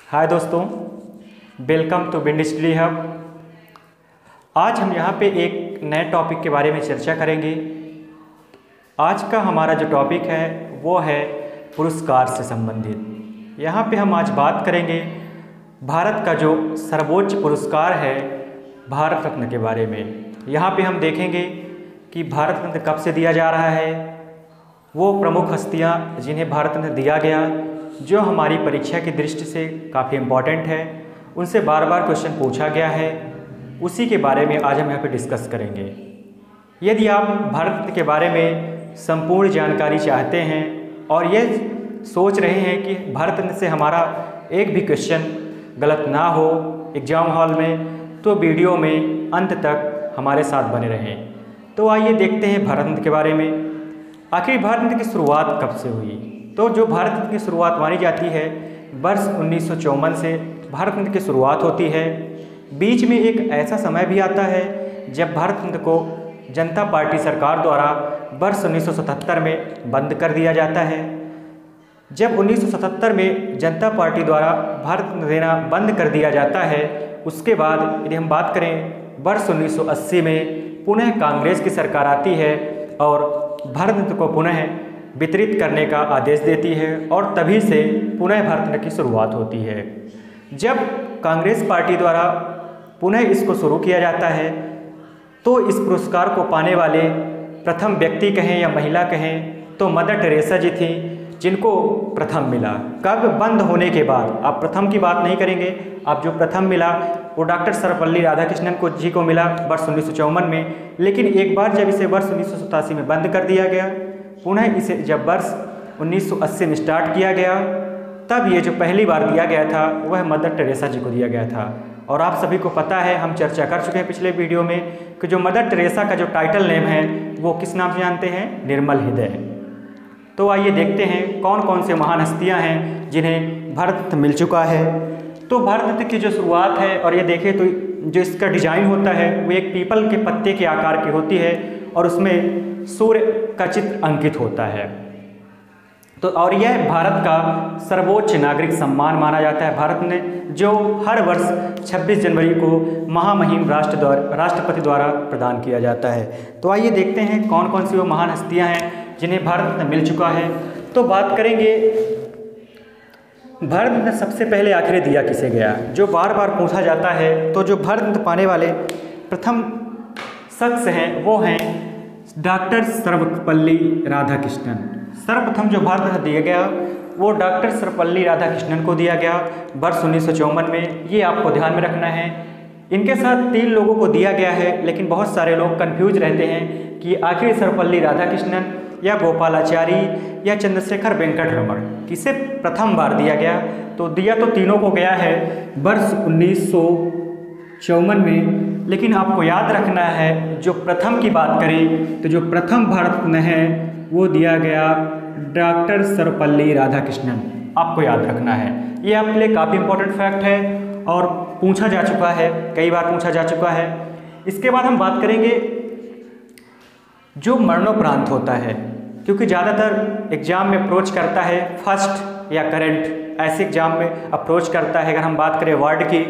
हाय दोस्तों, welcome to bind study hub. आज हम यहाँ पे एक नए टॉपिक के बारे में चर्चा करेंगे। आज का हमारा जो टॉपिक है वो है पुरस्कार से संबंधित। यहाँ पे हम आज बात करेंगे भारत का जो सर्वोच्च पुरस्कार है भारत रत्न के बारे में। यहाँ पे हम देखेंगे कि भारत रत्न कब से दिया जा रहा है, वो प्रमुख हस्तियाँ जिन्हें भारत रत्न दिया गया, जो हमारी परीक्षा की दृष्टि से काफ़ी इम्पॉर्टेंट है, उनसे बार बार क्वेश्चन पूछा गया है, उसी के बारे में आज हम यहाँ पे डिस्कस करेंगे। यदि आप भारत रत्न के बारे में संपूर्ण जानकारी चाहते हैं और ये सोच रहे हैं कि भारत रत्न से हमारा एक भी क्वेश्चन गलत ना हो एग्ज़ाम हॉल में, तो वीडियो में अंत तक हमारे साथ बने रहें। तो आइए देखते हैं भारत रत्न के बारे में। आखिर भारत रत्न की शुरुआत कब से हुई? तो जो भारत रत्न की शुरुआत मानी जाती है वर्ष 1954 से भारत रत्न की शुरुआत होती है। बीच में एक ऐसा समय भी आता है जब भारत रत्न को जनता पार्टी सरकार द्वारा वर्ष 1977 में बंद कर दिया जाता है। जब 1977 में जनता पार्टी द्वारा भारत रत्न देना बंद कर दिया जाता है, उसके बाद यदि हम बात करें वर्ष 1980 में पुनः कांग्रेस की सरकार आती है और भारत रत्न को पुनः वितरित करने का आदेश देती है और तभी से पुनः भारत रत्न की शुरुआत होती है। जब कांग्रेस पार्टी द्वारा पुनः इसको शुरू किया जाता है तो इस पुरस्कार को पाने वाले प्रथम व्यक्ति कहें या महिला कहें तो मदर टेरेसा जी थी, जिनको प्रथम मिला। कब? बंद होने के बाद। आप प्रथम की बात नहीं करेंगे, आप जो प्रथम मिला वो डॉक्टर सर्वपल्ली राधाकृष्णन जी को मिला वर्ष 1954 में। लेकिन एक बार जब इसे वर्ष 1987 में बंद कर दिया गया, पुनः इसे जब वर्ष 1980 में स्टार्ट किया गया, तब ये जो पहली बार दिया गया था वह मदर टेरेसा जी को दिया गया था। और आप सभी को पता है, हम चर्चा कर चुके हैं पिछले वीडियो में कि जो मदर टेरेसा का जो टाइटल नेम है वो किस नाम से जानते हैं? निर्मल हृदय। तो आइए देखते हैं कौन कौन से महान हस्तियाँ हैं जिन्हें भारत रत्न मिल चुका है। तो भारत रत्न की जो शुरुआत है, और ये देखें तो जो इसका डिजाइन होता है वो एक पीपल के पत्ते के आकार की होती है और उसमें सूर्य का चित्र अंकित होता है। तो और यह भारत का सर्वोच्च नागरिक सम्मान माना जाता है भारत ने, जो हर वर्ष 26 जनवरी को महामहिम राष्ट्रपति द्वारा प्रदान किया जाता है। तो आइए देखते हैं कौन कौन सी वो महान हस्तियां हैं जिन्हें भारत रत्न मिल चुका है। तो बात करेंगे भारत रत्न सबसे पहले आखिर दिया किसे गया, जो बार बार पूछा जाता है। तो जो भारत रत्न पाने वाले प्रथम शख्स हैं वो हैं डॉक्टर सर्वपल्ली राधाकृष्णन। सर्वप्रथम जो भारत रत्न दिया गया वो डॉक्टर सर्वपल्ली राधाकृष्णन को दिया गया वर्ष 1954 में। ये आपको ध्यान में रखना है। इनके साथ 3 लोगों को दिया गया है, लेकिन बहुत सारे लोग कंफ्यूज रहते हैं कि आखिर सर्वपल्ली राधाकृष्णन या गोपालाचारी या चंद्रशेखर वेंकट रमण किसे प्रथम बार दिया गया। तो दिया तो तीनों को गया है वर्ष 1954 में, लेकिन आपको याद रखना है जो प्रथम की बात करें तो जो प्रथम भारत रत्न है वो दिया गया डॉक्टर सर्वपल्ली राधाकृष्णन। आपको याद रखना है, ये आपके लिए काफ़ी इंपॉर्टेंट फैक्ट है और पूछा जा चुका है, कई बार पूछा जा चुका है। इसके बाद हम बात करेंगे जो मरणोपरांत होता है, क्योंकि ज़्यादातर एग्जाम में अप्रोच करता है फर्स्ट या करंट, ऐसे एग्जाम में अप्रोच करता है। अगर हम बात करें वर्ड की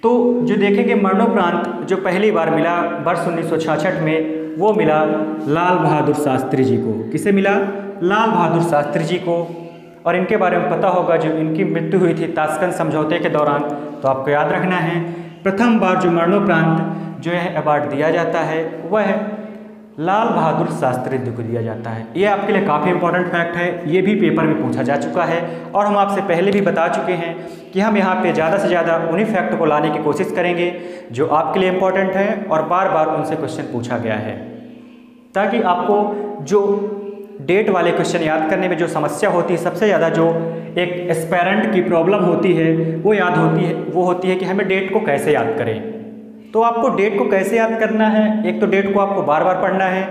तो जो देखेंगे मरणोपरांत जो पहली बार मिला वर्ष 1966 में वो मिला लाल बहादुर शास्त्री जी को। किसे मिला? लाल बहादुर शास्त्री जी को। और इनके बारे में पता होगा, जो इनकी मृत्यु हुई थी ताशकंद समझौते के दौरान। तो आपको याद रखना है प्रथम बार जो मरणोपरांत जो है अवार्ड दिया जाता है वह लाल बहादुर शास्त्री जी को दिया जाता है। ये आपके लिए काफ़ी इंपॉर्टेंट फैक्ट है, ये भी पेपर में पूछा जा चुका है और हम आपसे पहले भी बता चुके हैं कि हम यहाँ पे ज़्यादा से ज़्यादा उन्हीं फैक्ट को लाने की कोशिश करेंगे जो आपके लिए इम्पॉर्टेंट है और बार बार उनसे क्वेश्चन पूछा गया है, ताकि आपको जो डेट वाले क्वेश्चन याद करने में जो समस्या होती है, सबसे ज़्यादा जो एक एस्पेरेंट की प्रॉब्लम होती है वो होती है कि हमें डेट को कैसे याद करें। तो आपको डेट को कैसे याद करना है? एक तो डेट को आपको बार बार पढ़ना है,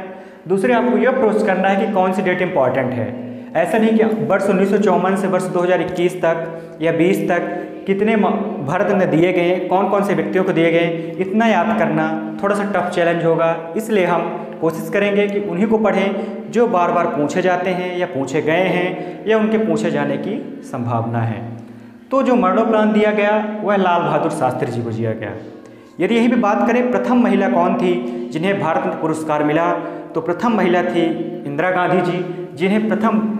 दूसरे आपको यह अप्रोच करना है कि कौन सी डेट इंपॉर्टेंट है। ऐसा नहीं कि वर्ष 1954 से वर्ष 2021 तक या 20 तक कितने भारत रत्न दिए गए, कौन कौन से व्यक्तियों को दिए गए, इतना याद करना थोड़ा सा टफ चैलेंज होगा। इसलिए हम कोशिश करेंगे कि उन्हीं को पढ़ें जो बार बार पूछे जाते हैं या पूछे गए हैं या उनके पूछे जाने की संभावना है। तो जो मरणोपरांत दिया गया वह लाल बहादुर शास्त्री जी को दिया गया। यदि यहीं पे बात करें प्रथम महिला कौन थी जिन्हें भारत रत्न पुरस्कार मिला, तो प्रथम महिला थी इंदिरा गांधी जी, जिन्हें प्रथम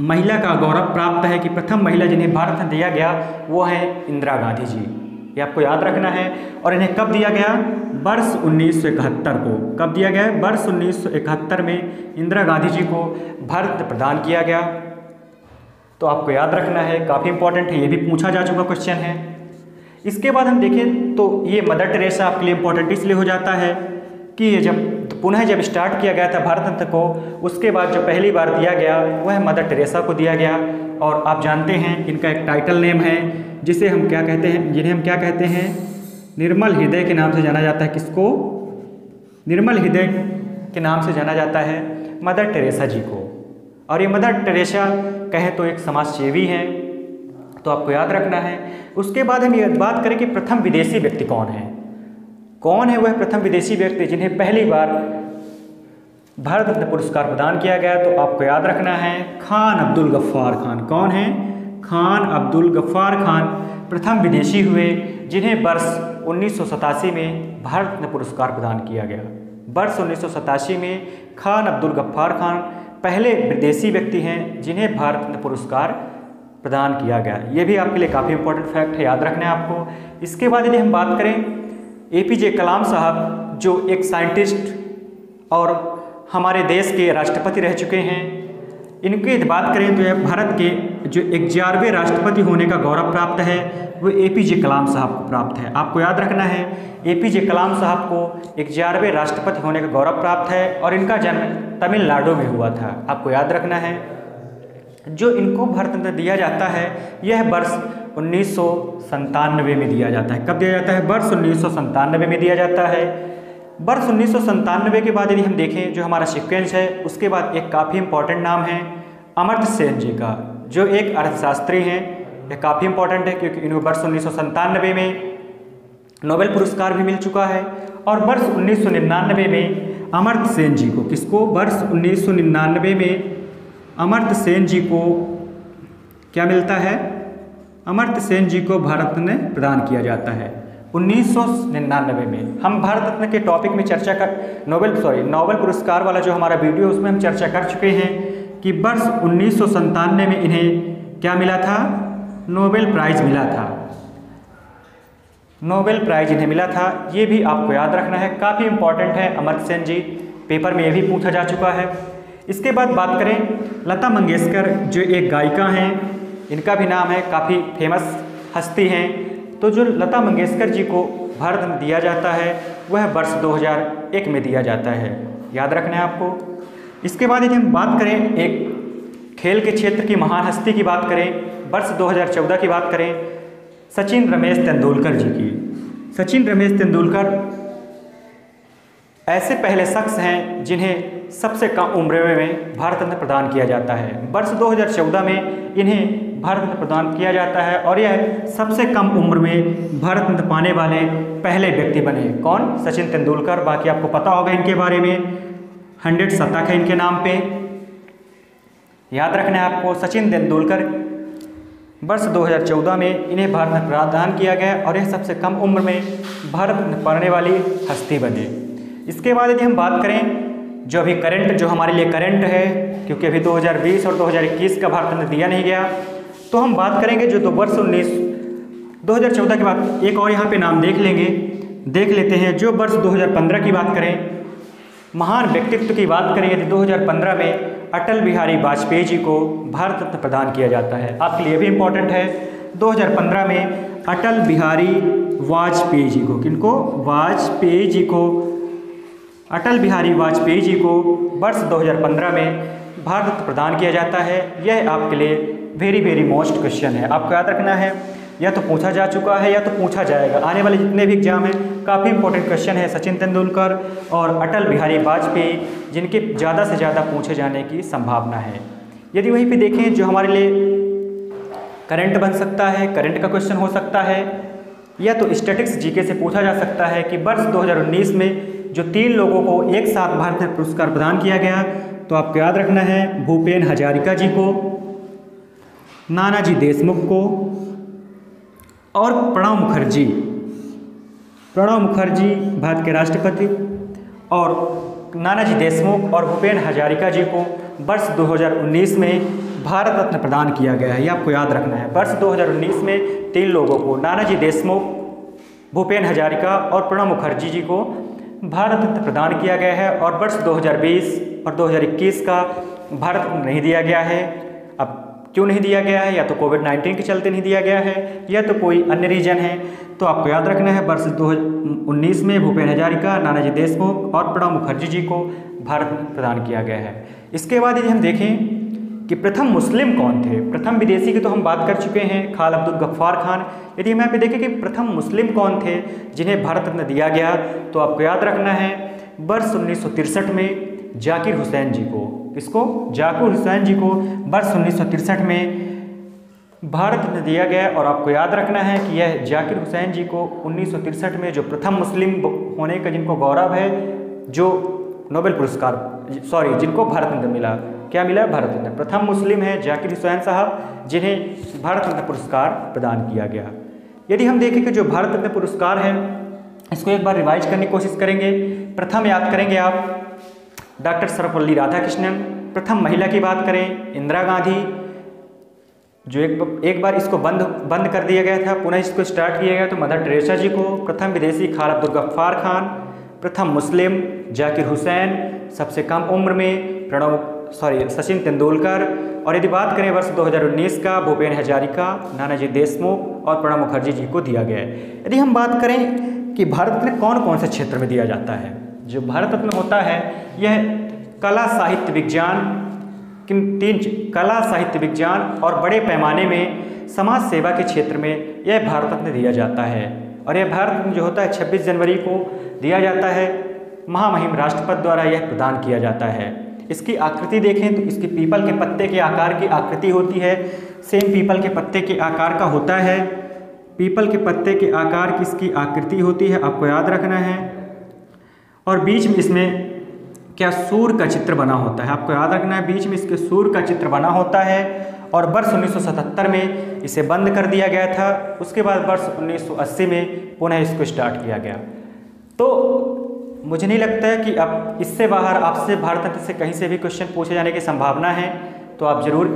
महिला का गौरव प्राप्त है कि प्रथम महिला जिन्हें भारत रत्न दिया गया वो है इंदिरा गांधी जी। ये आपको याद रखना है। और इन्हें कब दिया गया? वर्ष 1971 को। कब दिया गया? वर्ष 1971 में इंदिरा गांधी जी को भारत रत्न प्रदान किया गया। तो आपको याद रखना है, काफ़ी इंपॉर्टेंट है, ये भी पूछा जा चुका क्वेश्चन है। इसके बाद हम देखें तो ये मदर टेरेसा आपके लिए इंपॉर्टेंट इसलिए हो जाता है कि ये जब स्टार्ट किया गया था भारत रत्न को, उसके बाद जो पहली बार दिया गया वह मदर टेरेसा को दिया गया। और आप जानते हैं इनका एक टाइटल नेम है जिसे हम क्या कहते हैं, जिन्हें हम क्या कहते हैं, निर्मल हृदय के नाम से जाना जाता है। किसको? निर्मल हृदय के नाम से जाना जाता है मदर टेरेसा जी को। और ये मदर टेरेसा कहें तो एक समाज सेवी हैं, तो आपको याद रखना है। उसके बाद हम ये बात करें कि प्रथम विदेशी व्यक्ति कौन है। कौन है वह प्रथम विदेशी व्यक्ति जिन्हें पहली बार भारत रत्न पुरस्कार प्रदान किया गया? तो आपको याद रखना है खान अब्दुल गफ्फार खान। कौन है? खान अब्दुल गफ्फार खान प्रथम विदेशी हुए जिन्हें वर्ष 1987 में भारत रत्न पुरस्कार प्रदान किया गया। वर्ष 1987 में खान अब्दुल गफ्फार खान पहले विदेशी व्यक्ति हैं जिन्हें भारत रत्न पुरस्कार प्रदान किया गया। ये भी आपके लिए काफ़ी इंपॉर्टेंट फैक्ट है, याद रखना है आपको। इसके बाद यदि हम बात करें APJ कलाम साहब, जो एक साइंटिस्ट और हमारे देश के राष्ट्रपति रह चुके हैं, इनकी बात करें तो यह भारत के जो 11वें राष्ट्रपति होने का गौरव प्राप्त है वो APJ कलाम साहब को प्राप्त है। आपको याद रखना है APJ कलाम साहब को 11वें राष्ट्रपति होने का गौरव प्राप्त है और इनका जन्म तमिलनाडु में हुआ था। आपको याद रखना है। जो इनको भारत रत्न दिया जाता है यह वर्ष 1997 में दिया जाता है। कब दिया जाता है? वर्ष 1997 में दिया जाता है। वर्ष 1997 के बाद यदि हम देखें जो हमारा सीक्वेंस है, उसके बाद एक काफ़ी इंपॉर्टेंट नाम है अमर्त्य सेन जी का, जो एक अर्थशास्त्री हैं। यह काफ़ी इंपॉर्टेंट है क्योंकि इन्हें वर्ष 1997 में नोबेल पुरस्कार भी मिल चुका है। और वर्ष 1999 में अमर्त्य सेन जी को, किसको? वर्ष 1999 में अमर्त्य सेन जी को क्या मिलता है? अमर्त्य सेन जी को भारत रत्न प्रदान किया जाता है 1999 में। हम भारत रत्न के टॉपिक में चर्चा कर नोबेल पुरस्कार वाला जो हमारा वीडियो उसमें हम चर्चा कर चुके हैं कि वर्ष 1997 में इन्हें क्या मिला था? नोबेल प्राइज़ मिला था। नोबेल प्राइज़ इन्हें मिला था। ये भी आपको याद रखना है, काफ़ी इंपॉर्टेंट है अमर्त्य सेन जी, पेपर में ये भी पूछा जा चुका है। इसके बाद बात करें लता मंगेशकर, जो एक गायिका हैं, इनका भी नाम है, काफ़ी फेमस हस्ती हैं। तो जो लता मंगेशकर जी को भारत रत्न दिया जाता है वह वर्ष 2001 में दिया जाता है, याद रखना है आपको। इसके बाद यदि हम बात करें एक खेल के क्षेत्र की महान हस्ती की बात करें, वर्ष 2014 की बात करें सचिन रमेश तेंदुलकर जी की। सचिन रमेश तेंदुलकर ऐसे पहले शख्स हैं जिन्हें सबसे कम उम्र में भारत रत्न प्रदान किया जाता है। वर्ष 2014 में इन्हें भारत रत्न प्रदान किया जाता है और यह सबसे कम उम्र में भारत रत्न पाने वाले पहले व्यक्ति बने। कौन? सचिन तेंदुलकर। बाकी आपको पता होगा इनके बारे में, 100 शतक है इनके नाम पे, याद रखना है आपको। सचिन तेंदुलकर वर्ष 2014 में इन्हें भारत रत्न प्रदान किया गया और यह सबसे कम उम्र में भारत रत्न पाने वाली हस्ती बने। इसके बाद यदि हम बात करें जो अभी करंट, जो हमारे लिए करंट है, क्योंकि अभी 2020 और 2021 का भारत रत्न दिया नहीं गया, तो हम बात करेंगे जो 2014 के बाद एक और यहाँ पे नाम देख लेते हैं। जो वर्ष 2015 की बात करें, महान व्यक्तित्व की बात करें यदि 2015 में अटल बिहारी वाजपेयी जी को भारत रत्न प्रदान किया जाता है। आपके लिए भी इम्पोर्टेंट है, 2015 में अटल बिहारी वाजपेयी जी को, किनको? वाजपेयी जी को, अटल बिहारी वाजपेयी जी को वर्ष 2015 में भारत रत्न प्रदान किया जाता है। यह आपके लिए वेरी मोस्ट क्वेश्चन है, आपको याद रखना है। या तो पूछा जा चुका है या तो पूछा जाएगा, आने वाले जितने भी एग्जाम हैं काफ़ी इंपॉर्टेंट क्वेश्चन है सचिन तेंदुलकर और अटल बिहारी वाजपेयी, जिनके ज़्यादा से ज़्यादा पूछे जाने की संभावना है। यदि वहीं पे देखें जो हमारे लिए करंट बन सकता है, करंट का क्वेश्चन हो सकता है, या तो स्टैटिक्स जीके से पूछा जा सकता है कि वर्ष 2019 में जो 3 लोगों को एक साथ भारत रत्न पुरस्कार प्रदान किया गया, तो आपको याद रखना है भूपेन हजारिका जी को, नानाजी देशमुख को और प्रणब मुखर्जी भारत के राष्ट्रपति, और नानाजी देशमुख और भूपेन हजारिका जी को वर्ष 2019 में भारत रत्न प्रदान किया गया है। ये आपको याद रखना है। वर्ष 2019 में 3 लोगों को, नानाजी देशमुख, भूपेन हजारिका और प्रणब मुखर्जी जी को भारत रत्न प्रदान किया गया है। और वर्ष 2020 और 2021 का भारत रत्न नहीं दिया गया है। अब क्यों नहीं दिया गया है? या तो कोविड-19 के चलते नहीं दिया गया है, या तो कोई अन्य रीजन है। तो आपको याद रखना है, वर्ष 2019 में भूपेन हजारिका, नानाजी देशमुख और प्रणब मुखर्जी जी को भारत रत्न प्रदान किया गया है। इसके बाद यदि हम देखें कि प्रथम मुस्लिम कौन थे, प्रथम विदेशी की तो हम बात कर चुके हैं, खान अब्दुल गफ्फार खान। यदि हम यहाँ पे देखें कि प्रथम मुस्लिम कौन थे जिन्हें भारत रत्न दिया गया, तो आपको याद रखना है वर्ष 1963 में जाकिर हुसैन जी को। किसको? जाकिर हुसैन जी को वर्ष 1963 में भारत रत्न दिया गया। और आपको याद रखना है कि यह जाकिर हुसैन जी को 1963 में जो प्रथम मुस्लिम होने का जिनको गौरव है, जो नोबेल पुरस्कार, जिनको भारत रत्न मिला। क्या मिला? भारत रत्न। प्रथम मुस्लिम है जाकिर हुसैन साहब, जिन्हें भारत रत्न पुरस्कार प्रदान किया गया। यदि हम देखें कि जो भारत रत्न पुरस्कार है, इसको एक बार रिवाइज करने की कोशिश करेंगे। प्रथम याद करेंगे आप डॉक्टर सर्वपल्ली राधाकृष्णन। प्रथम महिला की बात करें, इंदिरा गांधी, जो एक बार इसको बंद कर दिया गया था, पुनः इसको स्टार्ट किया गया तो मदर टेरेसा जी को। प्रथम विदेशी खान अब्दुल गफ्फार खान। प्रथम मुस्लिम जाकिर हुसैन। सबसे कम उम्र में सचिन तेंदुलकर। और यदि बात करें वर्ष 2019 का, भूपेन हजारिका, नानाजी देशमुख और प्रणब मुखर्जी जी को दिया गया है। यदि हम बात करें कि भारत रत्न कौन कौन से क्षेत्र में दिया जाता है, जो भारत रत्न होता है यह कला साहित्य विज्ञान और बड़े पैमाने में समाज सेवा के क्षेत्र में यह भारत रत्न दिया जाता है। और यह भारत रत्न जो होता है 26 जनवरी को दिया जाता है। महामहिम राष्ट्रपति द्वारा यह प्रदान किया जाता है। इसकी आकृति देखें तो इसकी पीपल के पत्ते के आकार की आकृति होती है। सेम पीपल के पत्ते के आकार का होता है। पीपल के पत्ते के आकार की इसकी आकृति होती है, आपको याद रखना है। और बीच में इसमें क्या सूर्य का चित्र बना होता है, आपको याद रखना है। बीच में इसके सूर्य का चित्र बना होता है। और वर्ष 1977 में इसे बंद कर दिया गया था। उसके बाद वर्ष 1980 में पुनः इसको स्टार्ट किया गया। तो मुझे नहीं लगता है कि अब इससे बाहर आपसे भारत रत्न से कहीं से भी क्वेश्चन पूछे जाने की संभावना है। तो आप ज़रूर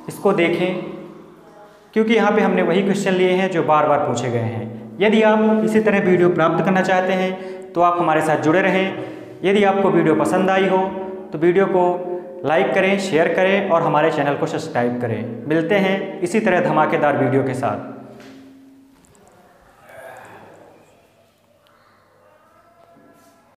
इसको देखें, क्योंकि यहाँ पे हमने वही क्वेश्चन लिए हैं जो बार बार पूछे गए हैं। यदि आप इसी तरह वीडियो प्राप्त करना चाहते हैं तो आप हमारे साथ जुड़े रहें। यदि आपको वीडियो पसंद आई हो तो वीडियो को लाइक करें, शेयर करें और हमारे चैनल को सब्सक्राइब करें। मिलते हैं इसी तरह धमाकेदार वीडियो के साथ।